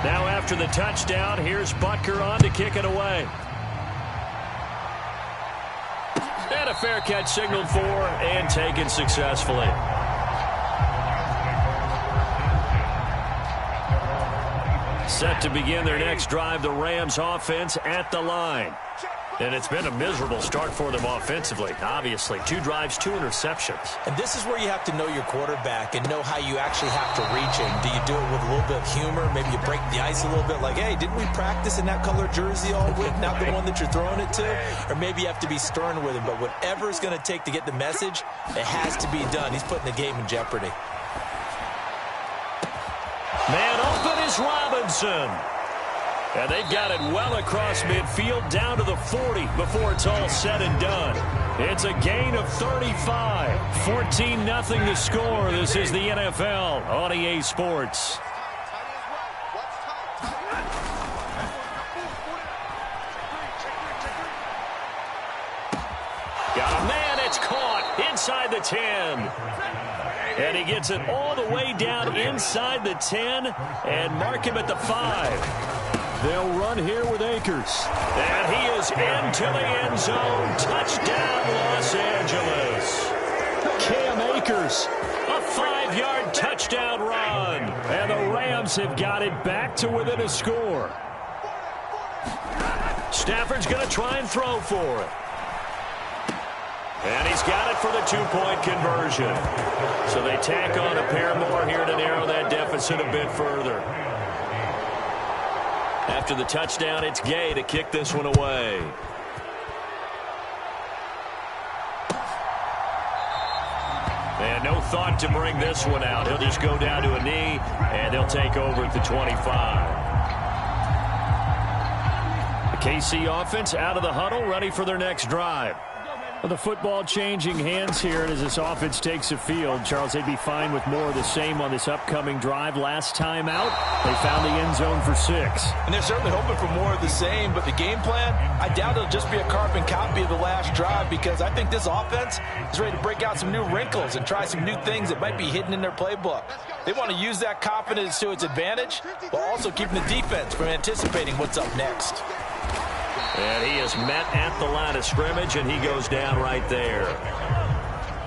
Now after the touchdown, here's Butker on to kick it away. And a fair catch signaled for and taken successfully. Set to begin their next drive, the Rams offense at the line. And it's been a miserable start for them offensively, obviously. 2 drives, 2 interceptions. And this is where you have to know your quarterback and know how you actually have to reach him. Do you do it with a little bit of humor? Maybe you break the ice a little bit like, hey, didn't we practice in that color jersey all week, not the one that you're throwing it to? Or maybe you have to be stern with him. But whatever it's going to take to get the message, it has to be done. He's putting the game in jeopardy. Man open is Robinson. And they've got it well across midfield down to the 40 before it's all said and done. It's a gain of 35. 14-0 the score. This is the NFL on EA Sports. Got a man. It's caught inside the 10. And he gets it all the way down inside the 10 and mark him at the 5. They'll run here with Akers. And he is into the end zone. Touchdown, Los Angeles. Cam Akers, a 5-yard touchdown run. And the Rams have got it back to within a score. Stafford's going to try and throw for it. And he's got it for the 2-point conversion. So they tack on a pair more here to narrow that deficit a bit further. After the touchdown, it's Gay to kick this one away. And no thought to bring this one out. He'll just go down to a knee, and they'll take over at the 25. The KC offense out of the huddle, ready for their next drive. Well, the football changing hands here, and as this offense takes the field, Charles, they'd be fine with more of the same on this upcoming drive. Last time out, they found the end zone for 6. And they're certainly hoping for more of the same, but the game plan, I doubt it'll just be a carbon copy of the last drive, because I think this offense is ready to break out some new wrinkles and try some new things that might be hidden in their playbook. They want to use that confidence to its advantage, while also keeping the defense from anticipating what's up next. And he is met at the line of scrimmage, and he goes down right there.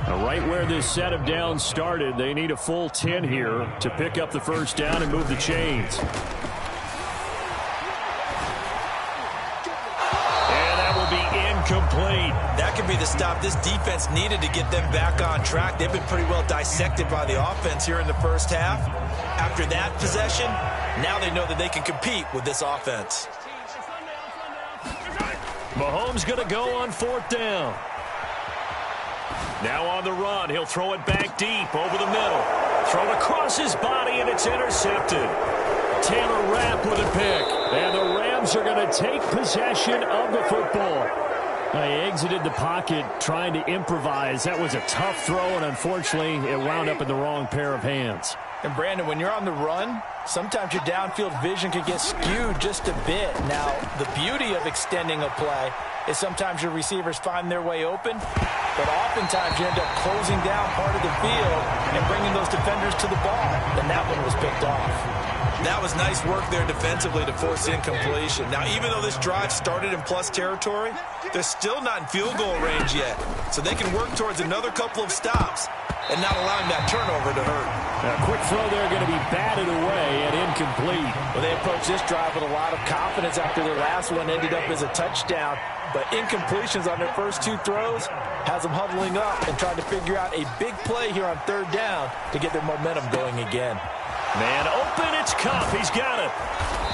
Now, right where this set of downs started, they need a full 10 here to pick up the first down and move the chains. And that will be incomplete. That could be the stop this defense needed to get them back on track. They've been pretty well dissected by the offense here in the first half. After that possession, now they know that they can compete with this offense. Mahomes going to go on 4th down. Now on the run. He'll throw it back deep over the middle. Thrown across his body, and it's intercepted. Taylor Rapp with a pick. And the Rams are going to take possession of the football. He exited the pocket trying to improvise. That was a tough throw, and unfortunately, it wound up in the wrong pair of hands. And, Brandon, when you're on the run, sometimes your downfield vision can get skewed just a bit. Now, the beauty of extending a play is sometimes your receivers find their way open, but oftentimes you end up closing down part of the field and bringing those defenders to the ball, and that one was picked off. That was nice work there defensively to force incompletion. Now, even though this drive started in plus territory, they're still not in field goal range yet, so they can work towards another couple of stops and not allowing that turnover to hurt. A quick throw there going to be batted away and incomplete. Well, they approached this drive with a lot of confidence after their last one ended up as a touchdown. But incompletions on their first 2 throws has them huddling up and trying to figure out a big play here on 3rd down to get their momentum going again. Man open, it's Kupp. He's got it.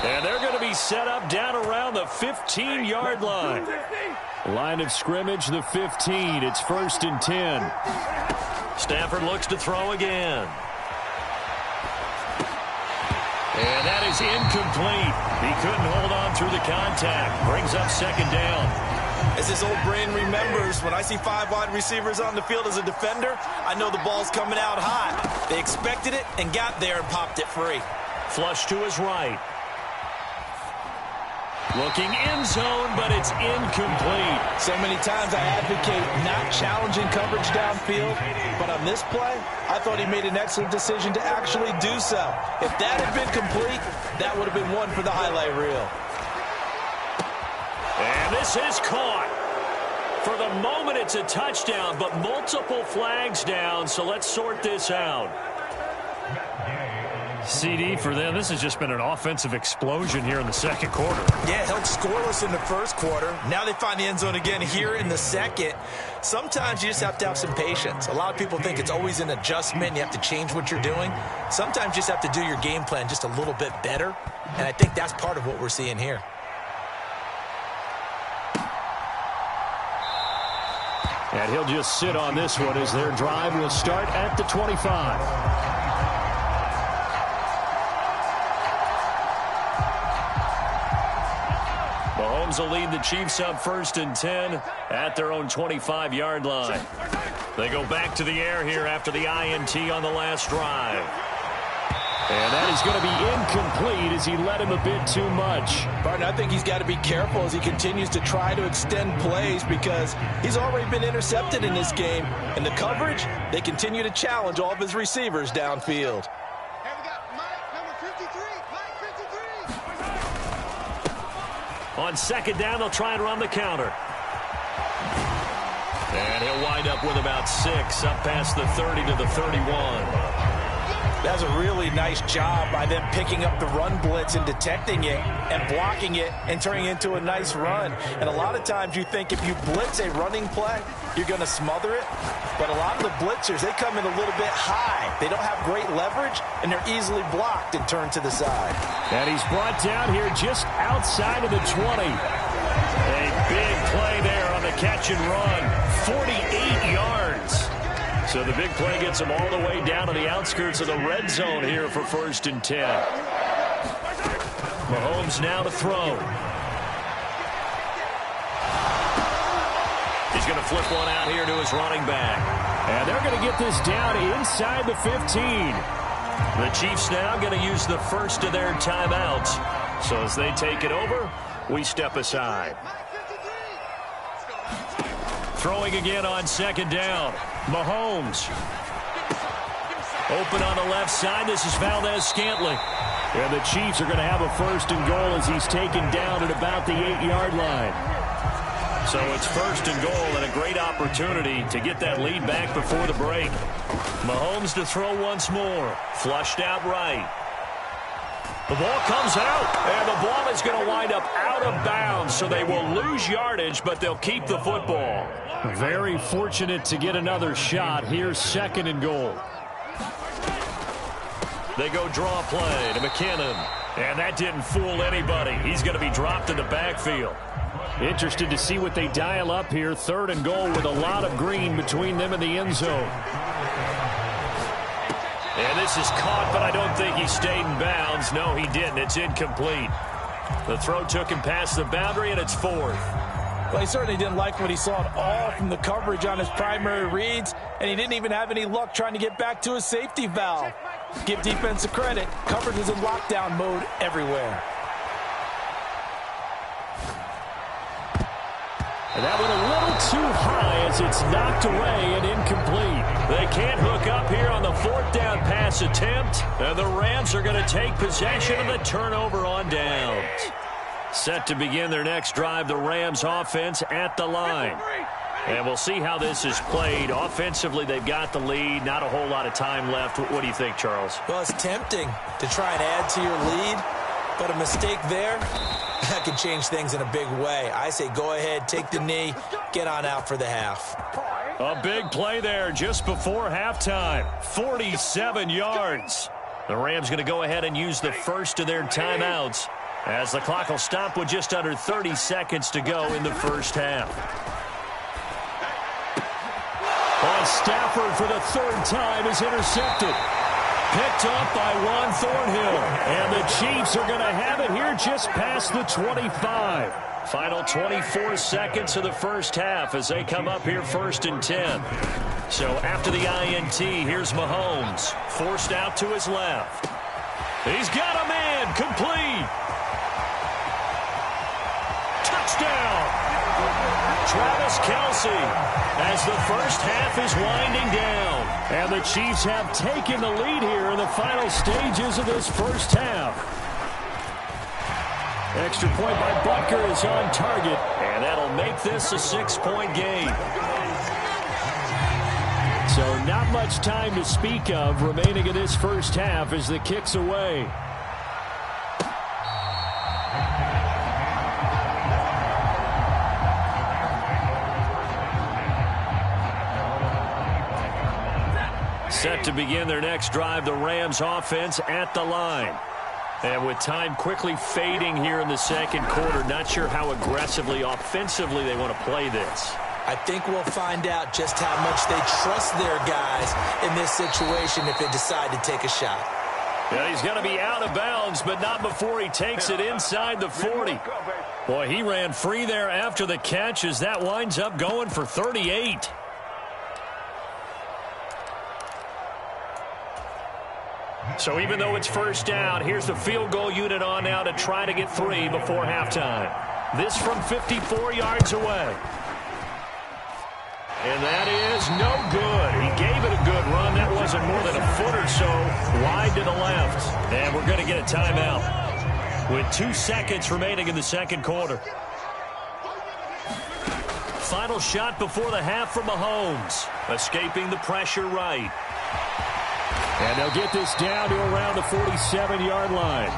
And they're going to be set up down around the 15-yard line. Line of scrimmage, the 15. It's 1st and 10. Stafford looks to throw again. And that is incomplete. He couldn't hold on through the contact. Brings up 2nd down. As this old brain remembers, when I see 5 wide receivers on the field as a defender, I know the ball's coming out hot. They expected it and got there and popped it free. Flush to his right. Looking end zone, but it's incomplete. So many times I advocate not challenging coverage downfield, but on this play, I thought he made an excellent decision to actually do so. If that had been complete, that would have been one for the highlight reel. And this is caught. For the moment, it's a touchdown, but multiple flags down, so let's sort this out. CD for them, this has just been an offensive explosion here in the second quarter. Yeah, held scoreless in the first quarter. Now they find the end zone again here in the second. Sometimes you just have to have some patience. A lot of people think it's always an adjustment. You have to change what you're doing. Sometimes you just have to do your game plan just a little bit better, and I think that's part of what we're seeing here. And he'll just sit on this one as their drive will start at the 25. Mahomes will lead the Chiefs up 1st and 10 at their own 25-yard line. They go back to the air here after the INT on the last drive. And that is going to be incomplete as he led him a bit too much. Barton, I think he's got to be careful as he continues to try to extend plays because he's already been intercepted in this game. And the coverage, they continue to challenge all of his receivers downfield. On second down, they'll try and run the counter. And he'll wind up with about 6 up past the 30 to the 31. That's a really nice job by them picking up the run blitz and detecting it and blocking it and turning it into a nice run. And a lot of times you think if you blitz a running play, you're going to smother it. But a lot of the blitzers, they come in a little bit high. They don't have great leverage, and they're easily blocked and turned to the side. And he's brought down here just outside of the 20. A big play there on the catch and run. 48 yards. So the big play gets him all the way down to the outskirts of the red zone here for 1st and 10. Mahomes now to throw. He's going to flip one out here to his running back. And they're going to get this down inside the 15. The Chiefs now going to use the first of their timeouts. So as they take it over, we step aside. Throwing again on second down. Mahomes. Open on the left side. This is Valdez-Scantling. And the Chiefs are going to have a 1st and goal as he's taken down at about the 8-yard line. So it's 1st and goal and a great opportunity to get that lead back before the break. Mahomes to throw once more. Flushed out right. The ball comes out, and the ball is going to wind up out of bounds, so they will lose yardage, but they'll keep the football. Very fortunate to get another shot. Here's 2nd and goal. They go draw play to McKinnon, and that didn't fool anybody. He's going to be dropped in the backfield. Interested to see what they dial up here. 3rd and goal with a lot of green between them and the end zone. And this is caught, but I don't think he stayed in bounds. No, he didn't. It's incomplete. The throw took him past the boundary, and it's 4th. Well, he certainly didn't like what he saw at all from the coverage on his primary reads, and he didn't even have any luck trying to get back to his safety valve. Give defense a credit. Coverage is in lockdown mode everywhere. And that went a little too high as it's knocked away and incomplete. They can't hook up here on the 4th down pass attempt. And the Rams are going to take possession of the turnover on downs. Set to begin their next drive, the Rams offense at the line. And we'll see how this is played. Offensively, they've got the lead. Not a whole lot of time left. What do you think, Charles? Well, it's tempting to try and add to your lead, but a mistake there, that could change things in a big way. I say go ahead, take the knee, get on out for the half. A big play there just before halftime. 47 yards. The Rams going to go ahead and use the first of their timeouts as the clock will stop with just under 30 seconds to go in the first half. On Stafford for the 3rd time is intercepted. Picked up by Juan Thornhill. And the Chiefs are going to have it here just past the 25. Final 24 seconds of the first half as they come up here 1st and 10. So after the INT, here's Mahomes. Forced out to his left. He's got a man complete. touchdown. Travis Kelce as the first half is winding down. And the Chiefs have taken the lead here in the final stages of this first half. Extra point by Butker is on target, and that'll make this a 6-point game. So not much time to speak of remaining in this first half as the kick's away. Set to begin their next drive, the Rams offense at the line. And with time quickly fading here in the second quarter, not sure how aggressively, offensively they want to play this. I think we'll find out just how much they trust their guys in this situation if they decide to take a shot. Yeah, he's going to be out of bounds, but not before he takes it inside the 40. Boy, he ran free there after the catch as that winds up going for 38. So even though it's first down, here's the field goal unit on now to try to get 3 before halftime. This from 54 yards away. And that is no good. He gave it a good run. That wasn't more than a foot or so wide to the left. And we're going to get a timeout with 2 seconds remaining in the second quarter. Final shot before the half from Mahomes. Escaping the pressure right. And they'll get this down to around the 47-yard line.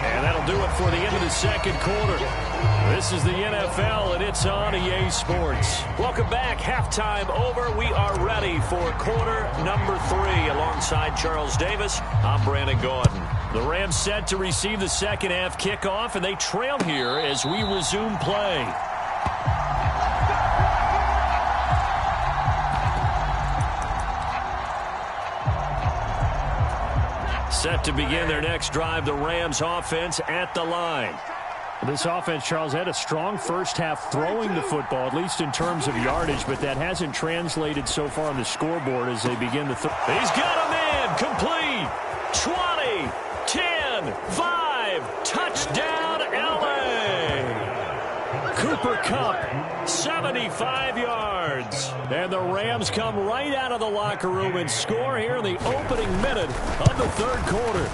And that'll do it for the end of the second quarter. This is the NFL, and it's on EA Sports. Welcome back. Halftime over. We are ready for quarter number 3. Alongside Charles Davis, I'm Brandon Gaudin. The Rams set to receive the second half kickoff, and they trail here as we resume play. Set to begin their next drive, the Rams offense at the line. This offense, Charles, had a strong first half throwing the football, at least in terms of yardage, but that hasn't translated so far on the scoreboard as they begin the third. He's got a man, complete, 20, 10, 5, touchdown, LA. Cooper Kupp, 75 yards. And the Rams come right out of the locker room and score here in the opening minute of the third quarter.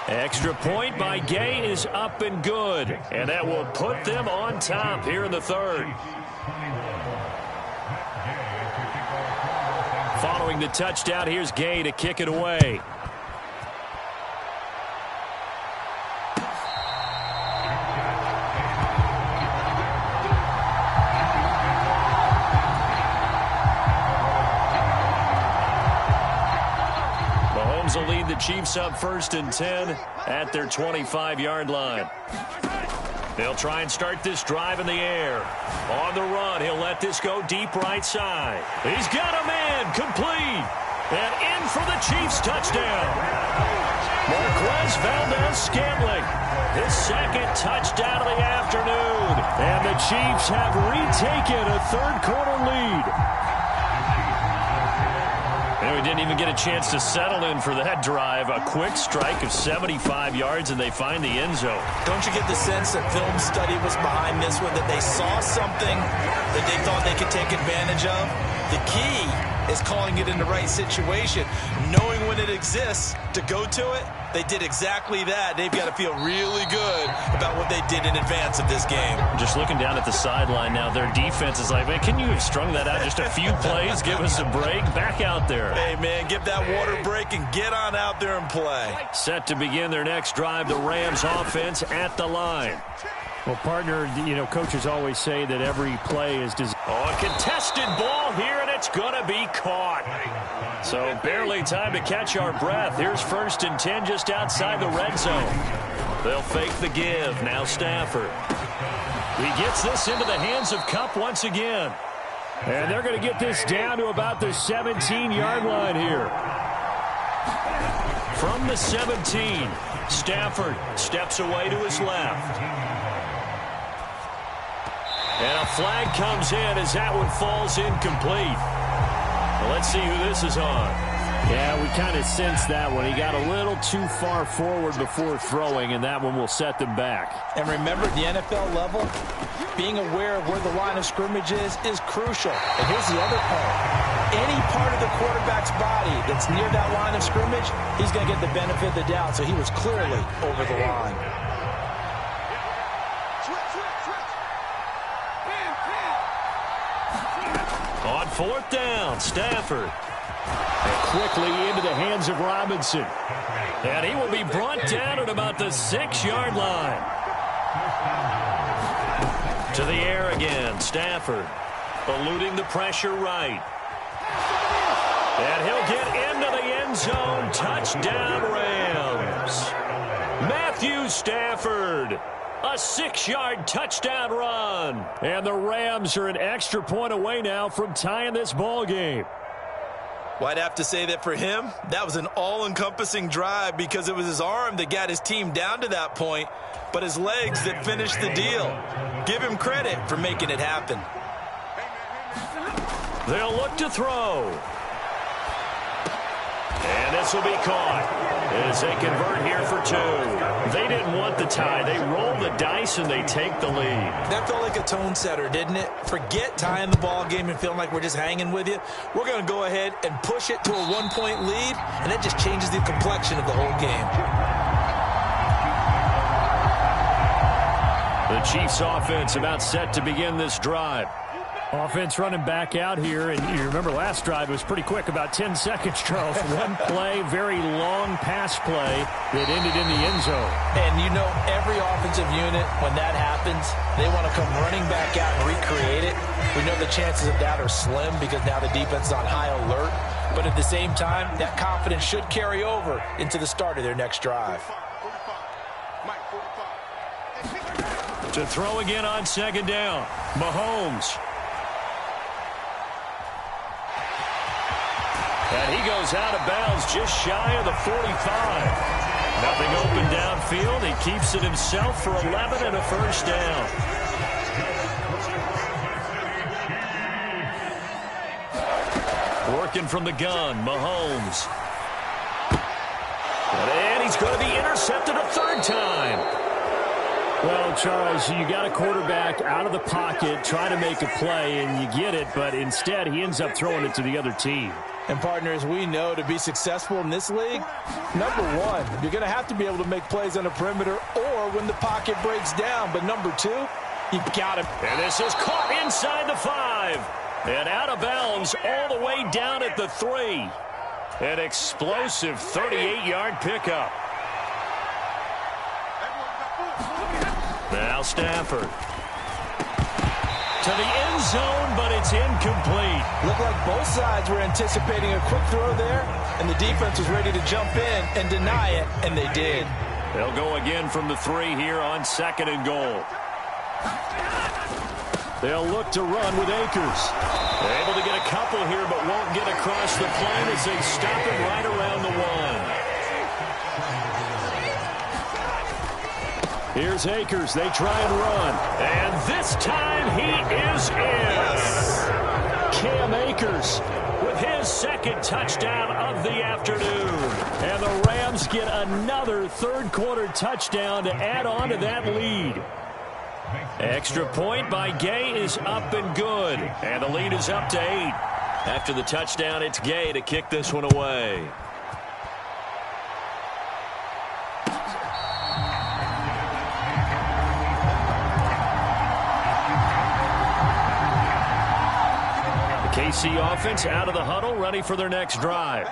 Extra point by Gay is up and good. And that will put them on top here in the third. Following the touchdown, here's Gay to kick it away. Will lead the Chiefs up 1st and 10 at their 25-yard line. They'll try and start this drive in the air. On the run, he'll let this go deep right side. He's got a man, complete, and in for the Chiefs touchdown. Marquez Valdez-Scantling, his second touchdown of the afternoon. And the Chiefs have retaken a third-quarter lead. We didn't even get a chance to settle in for that drive. A quick strike of 75 yards, and they find the end zone. Don't you get the sense that film study was behind this one, that they saw something that they thought they could take advantage of? The key is calling it in the right situation, knowing when it exists to go to it. They did exactly that. They've got to feel really good about what they did in advance of this game. Just looking down at the sideline now, their defense is like, man, can you have strung that out just a few plays? Give us a break. Back out there. Hey, man, give that water break and get on out there and play. Set to begin their next drive, the Rams offense at the line. Well, partner, you know, coaches always say that every play is designed. Oh, a contested ball here, and it's going to be caught. So barely time to catch our breath. Here's 1st and 10 just outside the red zone. They'll fake the give. Now Stafford. He gets this into the hands of Kupp once again. And they're going to get this down to about the 17-yard line here. From the 17, Stafford steps away to his left. And a flag comes in as that one falls incomplete. Well, let's see who this is on. Yeah, we kind of sensed that one. He got a little too far forward before throwing, and that one will set them back. And remember, at the NFL level, being aware of where the line of scrimmage is crucial. And here's the other part. Any part of the quarterback's body that's near that line of scrimmage, he's going to get the benefit of the doubt. So he was clearly over the line. On fourth down, Stafford. Quickly into the hands of Robinson. And he will be brought down at about the 6-yard line. To the air again, Stafford. Eluding the pressure right. And he'll get into the end zone. Touchdown, Rams. Matthew Stafford. A 6-yard touchdown run. And the Rams are an extra point away now from tying this ball game. Well, I'd have to say that for him, that was an all-encompassing drive because it was his arm that got his team down to that point, but his legs that finished the deal. Give him credit for making it happen. They'll look to throw. And this will be caught as they convert here for 2. They didn't want the tie. They roll the dice and they take the lead. That felt like a tone setter, didn't it? Forget tying the ball game and feeling like we're just hanging with you. We're going to go ahead and push it to a 1-point lead, and that just changes the complexion of the whole game. The Chiefs offense about set to begin this drive. Offense running back out here, and you remember last drive was pretty quick, about 10 seconds, Charles. One play, very long pass play that ended in the end zone. And you know every offensive unit, when that happens, they want to come running back out and recreate it. We know the chances of that are slim because now the defense is on high alert. But at the same time, that confidence should carry over into the start of their next drive. To throw again on second down, Mahomes. And he goes out of bounds just shy of the 45. Nothing open downfield. He keeps it himself for 11 and a first down. Working from the gun, Mahomes. And he's going to be intercepted a third time. Well, Charles, you got a quarterback out of the pocket trying to make a play, and you get it, but instead he ends up throwing it to the other team. And, partners, we know to be successful in this league, number one, you're going to have to be able to make plays on the perimeter or when the pocket breaks down. But number two, you got to. And this is caught inside the 5. And out of bounds all the way down at the 3. An explosive 38-yard pickup. Now Stafford. To the end zone, but it's incomplete. Looked like both sides were anticipating a quick throw there, and the defense was ready to jump in and deny it, and they did. They'll go again from the 3 here on second and goal. They'll look to run with Akers. They're able to get a couple here, but won't get across the plane as they stop it right around the 1. Here's Akers. They try and run. And this time he is in. Cam Akers with his second touchdown of the afternoon. And the Rams get another third-quarter touchdown to add on to that lead. Extra point by Gay is up and good. And the lead is up to 8. After the touchdown, it's Gay to kick this one away. KC offense out of the huddle, ready for their next drive.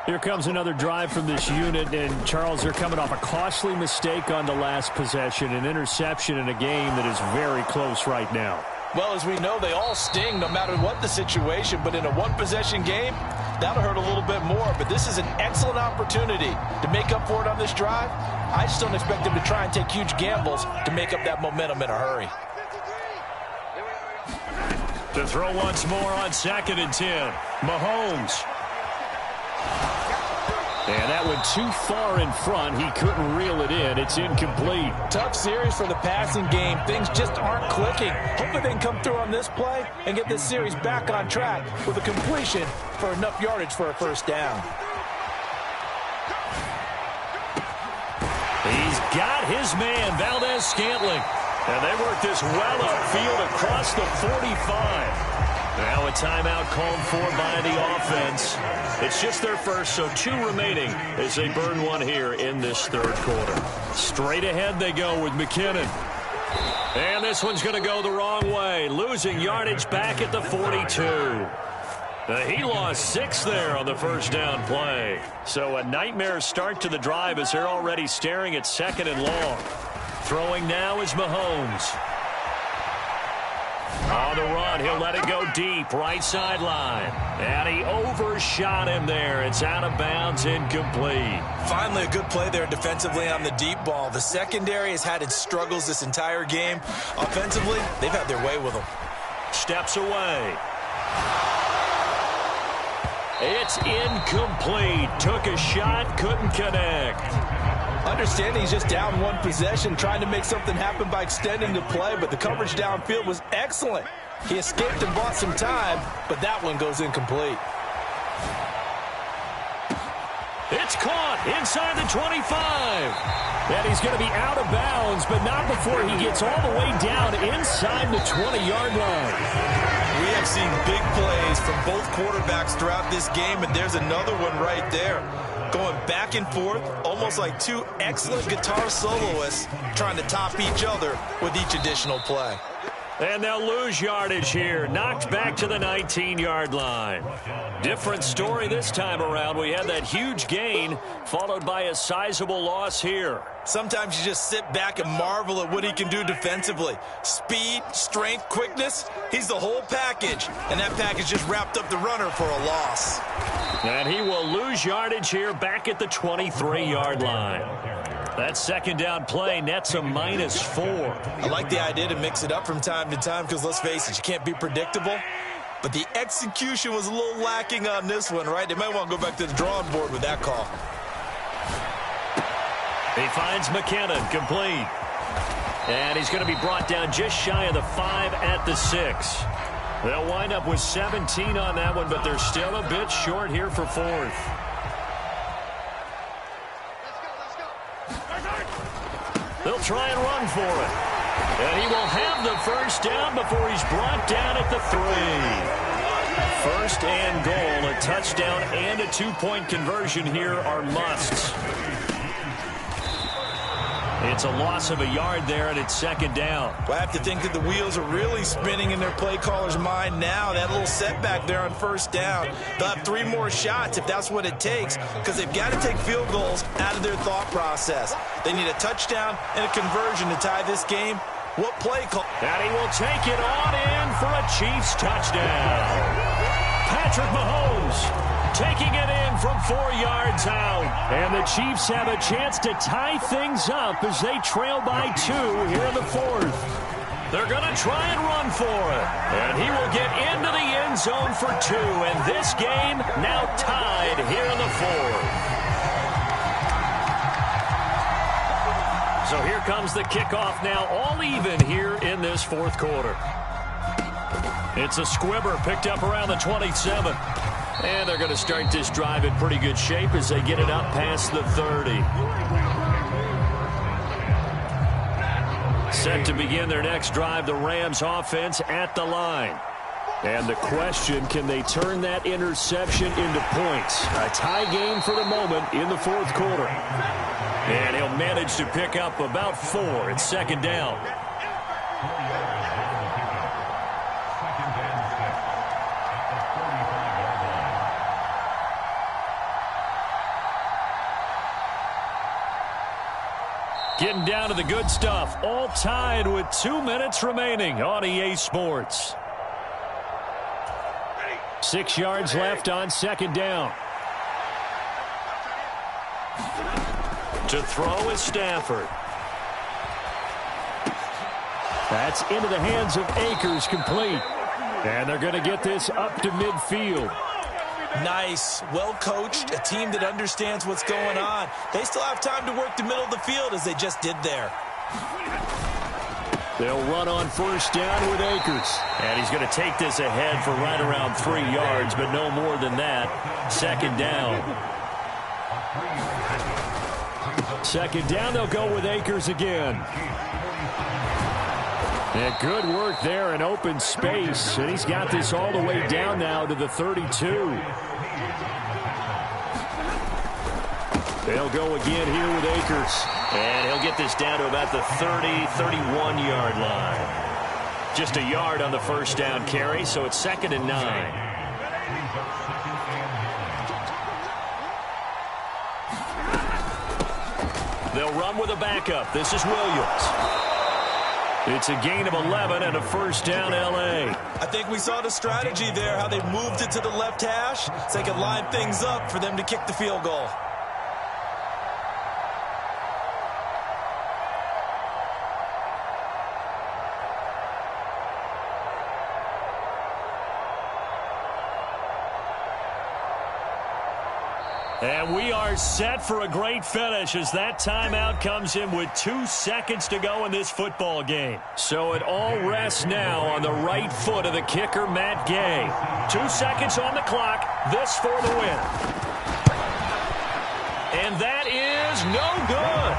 Here comes another drive from this unit, and Charles, they're coming off a costly mistake on the last possession, an interception in a game that is very close right now. Well, as we know, they all sting no matter what the situation, but in a one-possession game, that'll hurt a little bit more. But this is an excellent opportunity to make up for it on this drive. I just don't expect them to try and take huge gambles to make up that momentum in a hurry. To throw once more on second and 10. Mahomes. And that went too far in front. He couldn't reel it in. It's incomplete. Tough series for the passing game. Things just aren't clicking. Hopefully they can come through on this play and get this series back on track with a completion for enough yardage for a first down. got his man, Valdez-Scantling. And they work this well upfield across the 45. Now a timeout called for by the offense. It's just their first, so 2 remaining as they burn one here in this third quarter. Straight ahead they go with McKinnon. And this one's going to go the wrong way, losing yardage back at the 42. He lost 6 there on the first down play. So a nightmare start to the drive as they're already staring at 2nd and long. Throwing now is Mahomes. On the run, he'll let it go deep, right sideline. And he overshot him there. It's out of bounds, incomplete. Finally, a good play there defensively on the deep ball. The secondary has had its struggles this entire game. Offensively, they've had their way with them. Steps away. It's incomplete. Took a shot, couldn't connect. Understanding he's just down 1 possession, trying to make something happen by extending the play, but the coverage downfield was excellent. He escaped and bought some time, but that one goes incomplete. It's caught inside the 25. And he's going to be out of bounds, but not before he gets all the way down inside the 20-yard line. We have seen big plays from both quarterbacks throughout this game, and there's another one right there. Going back and forth, almost like 2 excellent guitar soloists trying to top each other with each additional play. And they'll lose yardage here. Knocked back to the 19-yard line. Different story this time around. We had that huge gain followed by a sizable loss here. Sometimes you just sit back and marvel at what he can do defensively. Speed, strength, quickness, he's the whole package. And that package just wrapped up the runner for a loss. And he will lose yardage here back at the 23-yard line. That 2nd down play nets a -4. I like the idea to mix it up from time to time because, let's face it, you can't be predictable. But the execution was a little lacking on this one, right? They might want to go back to the drawing board with that call. He finds McKinnon, complete. And he's going to be brought down just shy of the 5 at the 6. They'll wind up with 17 on that one, but they're still a bit short here for 4th. They'll try and run for it. And he will have the first down before he's brought down at the 3. First and goal, a touchdown and a 2-point conversion here are musts. It's a loss of a yard there, and it's 2nd down. Well, I have to think that the wheels are really spinning in their play caller's mind now. That little setback there on first down. They'll have 3 more shots if that's what it takes, because they've got to take field goals out of their thought process. They need a touchdown and a conversion to tie this game. What play call? And he will take it on in for a Chiefs touchdown. Patrick Mahomes taking it in from 4 yards out. And the Chiefs have a chance to tie things up as they trail by 2 here in the 4th. They're going to try and run for it. And he will get into the end zone for 2. And this game now tied here in the 4th. So here comes the kickoff now, all even here in this 4th quarter. It's a squibber picked up around the 27. And they're going to start this drive in pretty good shape as they get it up past the 30. Set to begin their next drive, the Rams offense at the line. And the question, can they turn that interception into points? A tie game for the moment in the 4th quarter. And he'll manage to pick up about 4. It's 2nd down. Getting down to the good stuff. All tied with 2 minutes remaining on EA Sports. 6 yards left on 2nd down. To throw is Stafford. That's into the hands of Akers, complete. And they're going to get this up to midfield. Nice, well-coached, a team that understands what's going on. They still have time to work the middle of the field as they just did there. They'll run on first down with Akers. And he's going to take this ahead for right around 3 yards, but no more than that. 2nd down. second down, they'll go with Akers again. And good work there in open space. And he's got this all the way down now to the 32. They'll go again here with Akers. And he'll get this down to about the 30, 31-yard line. Just a yard on the first down carry, so it's 2nd and 9. They'll run with a backup. This is Williams. It's a gain of 11 and a first down, L.A. I think we saw the strategy there, how they moved it to the left hash so they could line things up for them to kick the field goal. And we are set for a great finish as that timeout comes in with 2 seconds to go in this football game. So it all rests now on the right foot of the kicker, Matt Gay. 2 seconds on the clock. This for the win. And that is no good.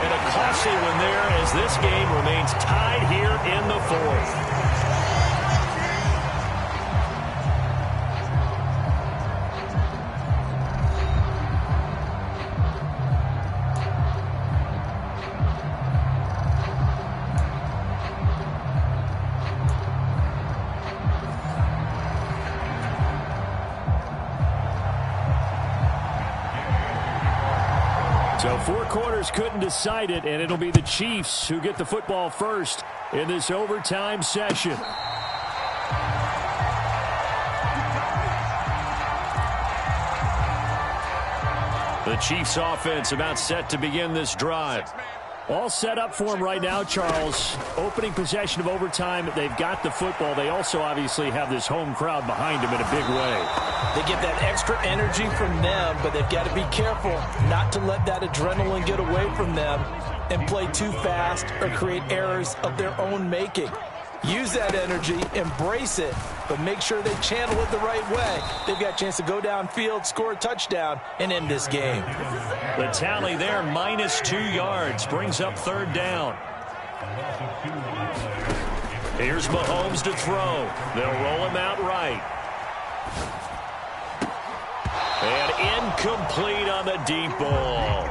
And a costly one there as this game remains tied here in the 4th. So 4 quarters couldn't decide it, and it'll be the Chiefs who get the football first in this overtime session. The Chiefs offense about set to begin this drive. All set up for them right now, Charles. Opening possession of overtime. They've got the football. They also obviously have this home crowd behind them in a big way. They get that extra energy from them, but they've got to be careful not to let that adrenaline get away from them and play too fast or create errors of their own making. Use that energy, embrace it, but make sure they channel it the right way. They've got a chance to go downfield, score a touchdown, and end this game. The tally there, -2 yards, brings up 3rd down. Here's Mahomes to throw. They'll roll him out right. And incomplete on the deep ball.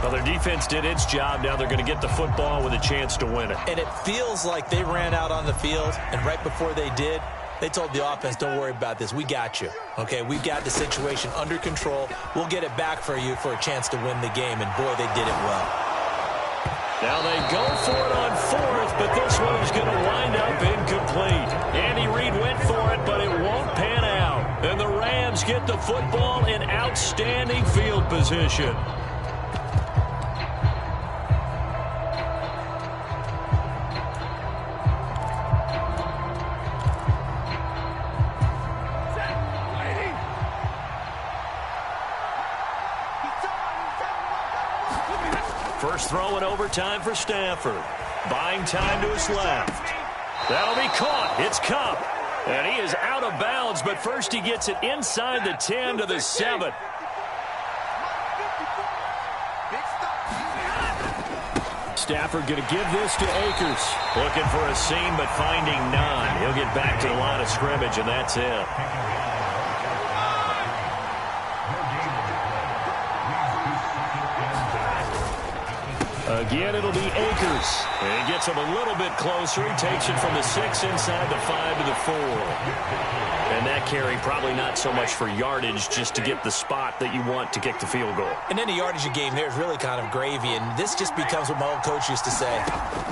Well, their defense did its job. Now they're going to get the football with a chance to win it. And it feels like they ran out on the field, and right before they did, they told the offense, don't worry about this. We got you. Okay, we've got the situation under control. We'll get it back for you for a chance to win the game, and boy, they did it well. Now they go for it on 4th, but this one is going to wind up incomplete. Andy Reid went for it, but it won't pan out. And the Rams get the football in outstanding field position. First throw in overtime for Stafford. Buying time to his left. That'll be caught. It's Kupp. And he is out of bounds, but first he gets it inside the 10 to the 7. Stafford going to give this to Akers. Looking for a seam, but finding none. He'll get back to the line of scrimmage, and that's it. Again, it'll be Akers. And he gets him a little bit closer. He takes it from the 6 inside the 5 to the 4. And that carry probably not so much for yardage, just to get the spot that you want to kick the field goal. And then the yardage game there is really kind of gravy, and this just becomes what my old coach used to say.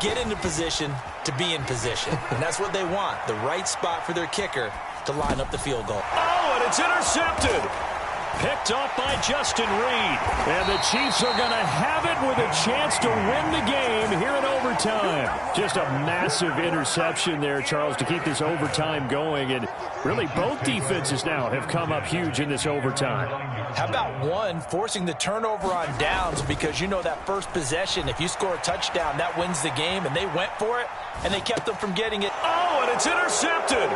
Get into position to be in position. And that's what they want, the right spot for their kicker to line up the field goal. Oh, and it's intercepted. Picked off by Justin Reid. And the Chiefs are going to have it with a chance to win the game here in overtime. Just a massive interception there, Charles, to keep this overtime going. And really both defenses now have come up huge in this overtime. How about one forcing the turnover on downs, because you know that first possession, if you score a touchdown, that wins the game, and they went for it, and they kept them from getting it. Oh, and it's intercepted.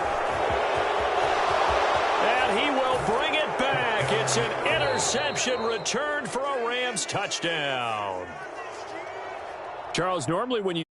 And he will bring it back. It's an interception. Interception returned for a Rams touchdown. Charles, normally when you